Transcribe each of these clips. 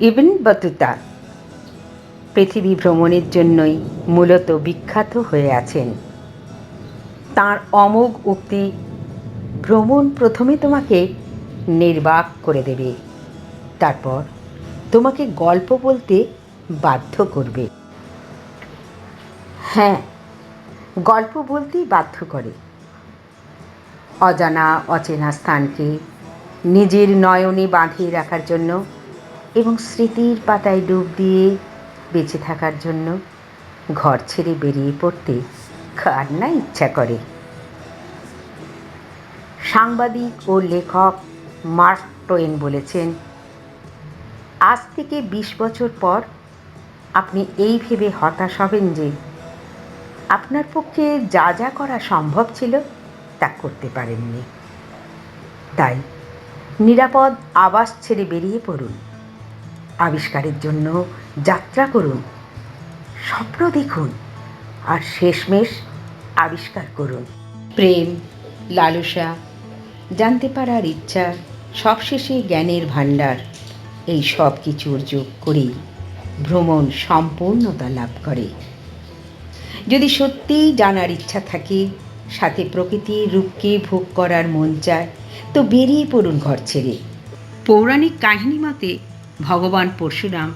Ibn Battuta পৃথিবী ভ্রমণের জন্যই মূলত বিখ্যাত হয়ে আছেন। তাঁর অমোঘ উক্তি, ভ্রমণ প্রথমে তোমাকে নির্বাক করে দেবে, তারপর তোমাকে গল্প বলতে বাধ্য করবে। হ্যাঁ, গল্প বলতেই বাধ্য করে। অজানা অচেনা স্থানকে নিজের নয়নে বাঁধিয়ে রাখার জন্য এবং স্মৃতির পাতায় ডুব দিয়ে বেঁচে থাকার জন্য ঘর ছেড়ে বেরিয়ে পড়তে কার না ইচ্ছা করে। সাংবাদিক ও লেখক মার্ক টোয়েন বলেছেন, আজ থেকে ২০ বছর পর আপনি এই ভেবে হতাশ হবেন যে আপনার পক্ষে যা যা করা সম্ভব ছিল তা করতে পারেননি। তাই নিরাপদ আবাস ছেড়ে বেরিয়ে পড়ুন, আবিষ্কারের জন্য যাত্রা করুন, স্বপ্ন দেখুন আর শেষমেশ আবিষ্কার করুন। প্রেম, লালসা, জানতে পারার ইচ্ছা, সবশেষে জ্ঞানের ভাণ্ডার, এই সব কিছুর যোগ করেই ভ্রমণ সম্পূর্ণতা লাভ করে। যদি সত্যিই জানার ইচ্ছা থাকে, সাথে প্রকৃতির রূপকে ভোগ করার মন চায়, তো বেরিয়ে পড়ুন ঘর ছেড়ে। পৌরাণিক কাহিনী মতে ভগবান পরশুরাম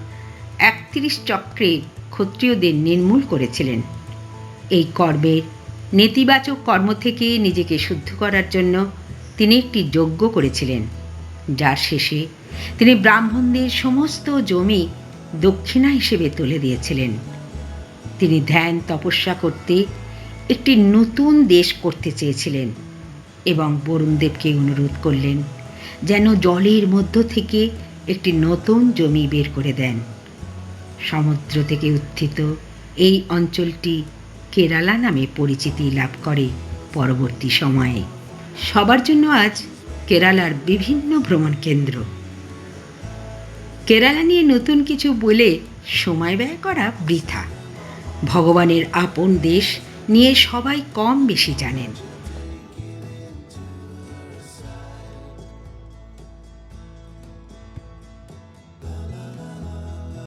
৩১ চক্রে ক্ষত্রিয়দের নির্মূল করেছিলেন। এই কর্মের নেতিবাচক কর্ম থেকে নিজেকে শুদ্ধ করার জন্য তিনি একটি যজ্ঞ করেছিলেন, যার শেষে তিনি ব্রাহ্মণদের সমস্ত জমি দক্ষিণা হিসেবে তুলে দিয়েছিলেন। তিনি ধ্যান তপস্যা করতে একটি নতুন দেশ করতে চেয়েছিলেন এবং বরুণদেবকে অনুরোধ করলেন যেন জলের মধ্য থেকে একটি নতুন জমি বের করে দেন। সমুদ্র থেকে উত্থিত এই অঞ্চলটি কেরালা নামে পরিচিতি লাভ করে পরবর্তী সময়ে। সবার জন্য আজ কেরালার বিভিন্ন ভ্রমণ কেন্দ্র। কেরালা নিয়ে নতুন কিছু বলে সময় ব্যয় করা বৃথা। ভগবানের আপন দেশ নিয়ে সবাই কম বেশি জানেন।